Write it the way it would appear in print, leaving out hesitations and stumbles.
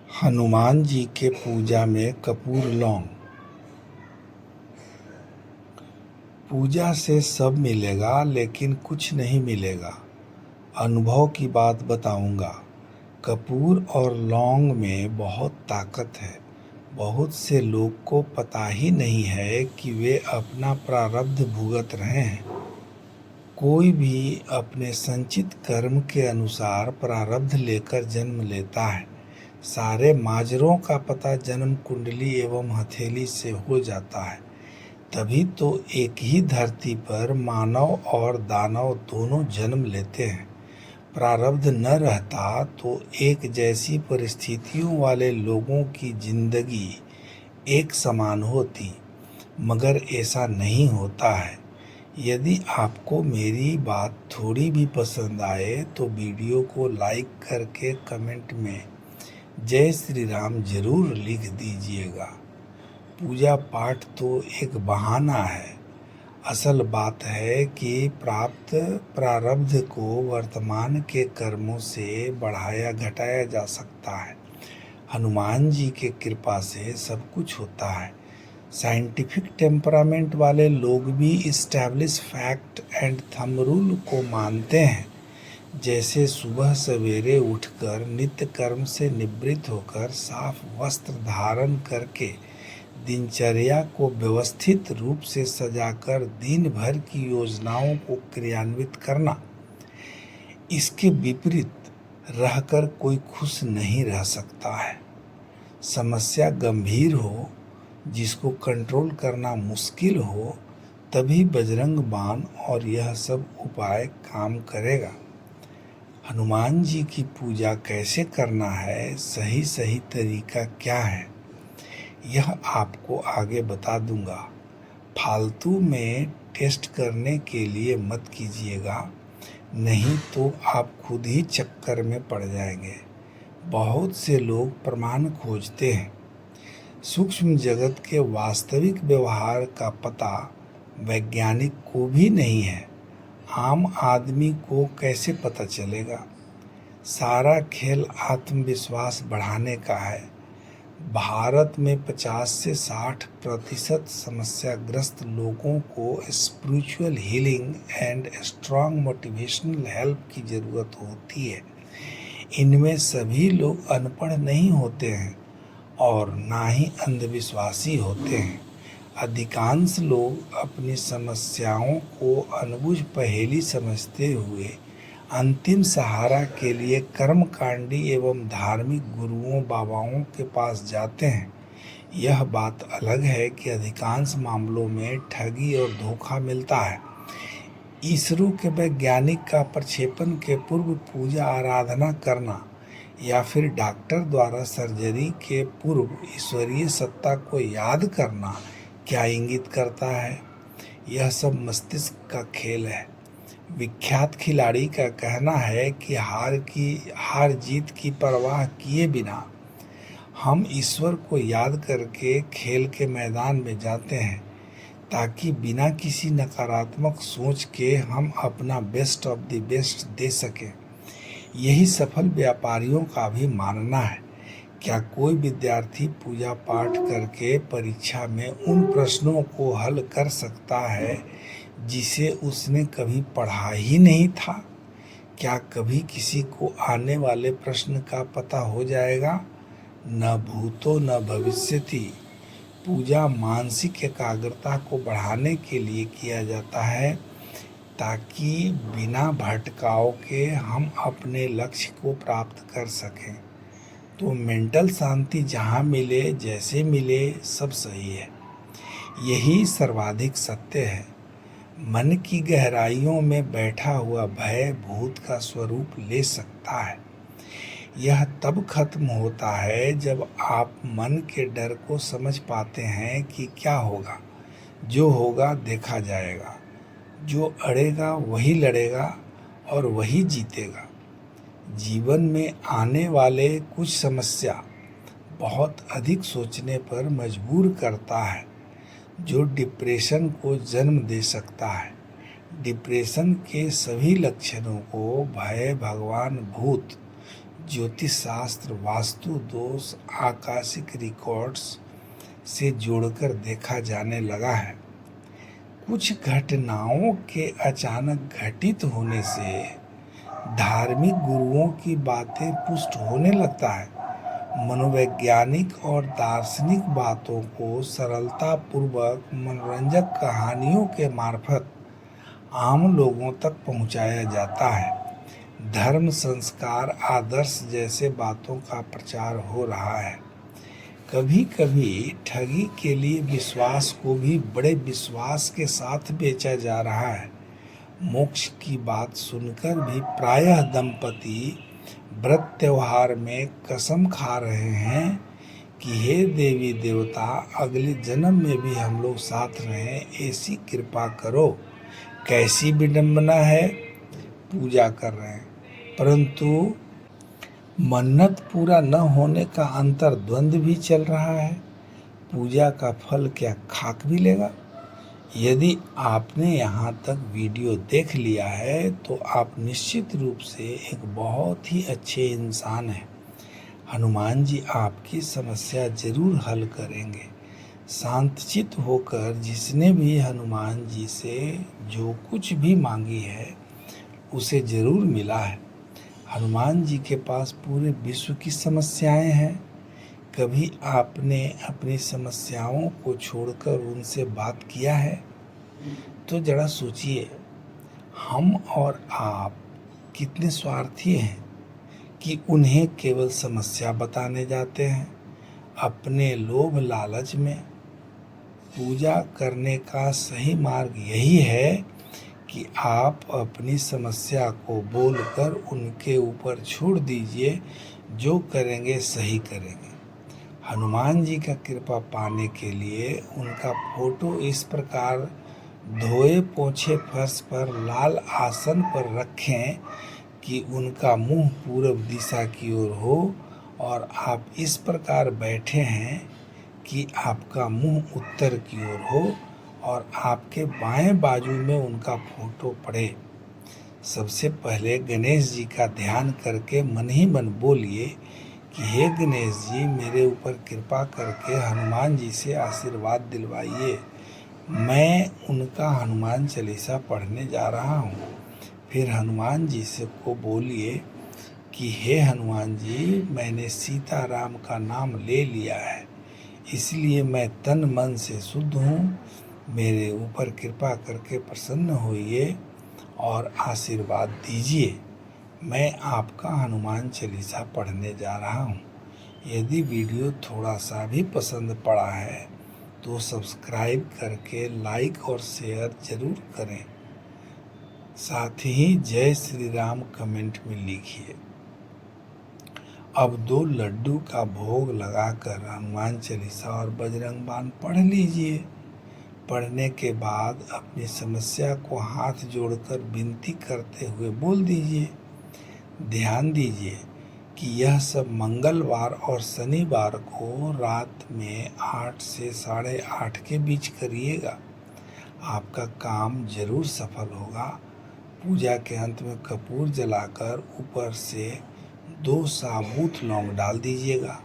हनुमान जी के पूजा में कपूर लौंग। पूजा से सब मिलेगा लेकिन कुछ नहीं मिलेगा। अनुभव की बात बताऊंगा। कपूर और लौंग में बहुत ताकत है। बहुत से लोग को पता ही नहीं है कि वे अपना प्रारब्ध भुगत रहे हैं। कोई भी अपने संचित कर्म के अनुसार प्रारब्ध लेकर जन्म लेता है। सारे माजरों का पता जन्म कुंडली एवं हथेली से हो जाता है। तभी तो एक ही धरती पर मानव और दानव दोनों जन्म लेते हैं। प्रारब्ध न रहता तो एक जैसी परिस्थितियों वाले लोगों की जिंदगी एक समान होती, मगर ऐसा नहीं होता है। यदि आपको मेरी बात थोड़ी भी पसंद आए तो वीडियो को लाइक करके कमेंट में जय श्री राम जरूर लिख दीजिएगा। पूजा पाठ तो एक बहाना है। असल बात है कि प्राप्त प्रारब्ध को वर्तमान के कर्मों से बढ़ाया घटाया जा सकता है। हनुमान जी के कृपा से सब कुछ होता है। साइंटिफिक टेम्परामेंट वाले लोग भी establish fact and thumb rule को मानते हैं। जैसे सुबह सवेरे उठकर नित्य कर्म से निवृत्त होकर साफ वस्त्र धारण करके दिनचर्या को व्यवस्थित रूप से सजाकर दिन भर की योजनाओं को क्रियान्वित करना। इसके विपरीत रहकर कोई खुश नहीं रह सकता है। समस्या गंभीर हो, जिसको कंट्रोल करना मुश्किल हो, तभी बजरंग बाण और यह सब उपाय काम करेगा। हनुमान जी की पूजा कैसे करना है, सही सही तरीका क्या है, यह आपको आगे बता दूंगा। फालतू में टेस्ट करने के लिए मत कीजिएगा, नहीं तो आप खुद ही चक्कर में पड़ जाएंगे। बहुत से लोग प्रमाण खोजते हैं। सूक्ष्म जगत के वास्तविक व्यवहार का पता वैज्ञानिक को भी नहीं है। आम आदमी को कैसे पता चलेगा? सारा खेल आत्मविश्वास बढ़ाने का है। भारत में 50 से 60% समस्याग्रस्त लोगों को spiritual healing and strong motivational help की जरूरत होती है। इनमें सभी लोग अनपढ़ नहीं होते हैं और ना ही अंधविश्वासी होते हैं। अधिकांश लोग अपनी समस्याओं को अनबुझ पहेली समझते हुए अंतिम सहारा के लिए कर्मकांडी एवं धार्मिक गुरुओं बाबाओं के पास जाते हैं। यह बात अलग है कि अधिकांश मामलों में ठगी और धोखा मिलता है। इसरो के वैज्ञानिक का प्रक्षेपण के पूर्व पूजा आराधना करना या फिर डॉक्टर द्वारा सर्जरी के पूर्व ईश्वरीय सत्ता को याद करना क्या इंगित करता है? यह सब मस्तिष्क का खेल है। विख्यात खिलाड़ी का कहना है कि हार जीत की परवाह किए बिना हम ईश्वर को याद करके खेल के मैदान में जाते हैं, ताकि बिना किसी नकारात्मक सोच के हम अपना बेस्ट ऑफ द बेस्ट दे सकें। यही सफल व्यापारियों का भी मानना है। क्या कोई विद्यार्थी पूजा पाठ करके परीक्षा में उन प्रश्नों को हल कर सकता है जिसे उसने कभी पढ़ा ही नहीं था? क्या कभी किसी को आने वाले प्रश्न का पता हो जाएगा? न भूतो न भविष्यति। पूजा मानसिक एकाग्रता को बढ़ाने के लिए किया जाता है, ताकि बिना भटकाव के हम अपने लक्ष्य को प्राप्त कर सकें। तो मेंटल शांति जहाँ मिले, जैसे मिले, सब सही है। यही सर्वाधिक सत्य है। मन की गहराइयों में बैठा हुआ भय भूत का स्वरूप ले सकता है। यह तब खत्म होता है जब आप मन के डर को समझ पाते हैं कि क्या होगा। जो होगा देखा जाएगा। जो अड़ेगा वही लड़ेगा और वही जीतेगा। जीवन में आने वाले कुछ समस्या बहुत अधिक सोचने पर मजबूर करता है, जो डिप्रेशन को जन्म दे सकता है। डिप्रेशन के सभी लक्षणों को भय, भगवान, भूत, ज्योतिष शास्त्र, वास्तु दोष, आकाशिक रिकॉर्ड्स से जोड़कर देखा जाने लगा है। कुछ घटनाओं के अचानक घटित होने से धार्मिक गुरुओं की बातें पुष्ट होने लगता है। मनोवैज्ञानिक और दार्शनिक बातों को सरलता पूर्वक मनोरंजक कहानियों के मार्फत आम लोगों तक पहुंचाया जाता है। धर्म, संस्कार, आदर्श जैसे बातों का प्रचार हो रहा है। कभी कभी ठगी के लिए विश्वास को भी बड़े विश्वास के साथ बेचा जा रहा है। मोक्ष की बात सुनकर भी प्रायः दंपति व्रत त्योहार में कसम खा रहे हैं कि हे देवी देवता, अगले जन्म में भी हम लोग साथ रहें, ऐसी कृपा करो। कैसी विडंबना है। पूजा कर रहे हैं परंतु मन्नत पूरा न होने का अंतर्द्वंद भी चल रहा है। पूजा का फल क्या खाक भी लेगा। यदि आपने यहाँ तक वीडियो देख लिया है तो आप निश्चित रूप से एक बहुत ही अच्छे इंसान हैं। हनुमान जी आपकी समस्या जरूर हल करेंगे। शांतचित्त होकर जिसने भी हनुमान जी से जो कुछ भी मांगी है उसे जरूर मिला है। हनुमान जी के पास पूरे विश्व की समस्याएं हैं। कभी आपने अपनी समस्याओं को छोड़कर उनसे बात किया है? तो जरा सोचिए, हम और आप कितने स्वार्थी हैं कि उन्हें केवल समस्या बताने जाते हैं। अपने लोभ लालच में पूजा करने का सही मार्ग यही है कि आप अपनी समस्या को बोलकर उनके ऊपर छोड़ दीजिए। जो करेंगे सही करेंगे। हनुमान जी का कृपा पाने के लिए उनका फोटो इस प्रकार धोए पोछे फर्श पर लाल आसन पर रखें कि उनका मुंह पूर्व दिशा की ओर हो और आप इस प्रकार बैठे हैं कि आपका मुंह उत्तर की ओर हो और आपके बाएं बाजू में उनका फोटो पड़े। सबसे पहले गणेश जी का ध्यान करके मन ही मन बोलिए कि हे गणेश जी, मेरे ऊपर कृपा करके हनुमान जी से आशीर्वाद दिलवाइए। मैं उनका हनुमान चालीसा पढ़ने जा रहा हूँ। फिर हनुमान जी से को बोलिए कि हे हनुमान जी, मैंने सीताराम का नाम ले लिया है, इसलिए मैं तन मन से शुद्ध हूँ। मेरे ऊपर कृपा करके प्रसन्न होइए और आशीर्वाद दीजिए। मैं आपका हनुमान चालीसा पढ़ने जा रहा हूँ। यदि वीडियो थोड़ा सा भी पसंद पड़ा है तो सब्सक्राइब करके लाइक और शेयर जरूर करें। साथ ही जय श्री राम कमेंट में लिखिए। अब 2 लड्डू का भोग लगाकर हनुमान चालीसा और बजरंग बाण पढ़ लीजिए। पढ़ने के बाद अपनी समस्या को हाथ जोड़कर विनती करते हुए बोल दीजिए। ध्यान दीजिए कि यह सब मंगलवार और शनिवार को रात में 8 से 8:30 के बीच करिएगा। आपका काम जरूर सफल होगा। पूजा के अंत में कपूर जलाकर ऊपर से 2 साबुत लौंग डाल दीजिएगा।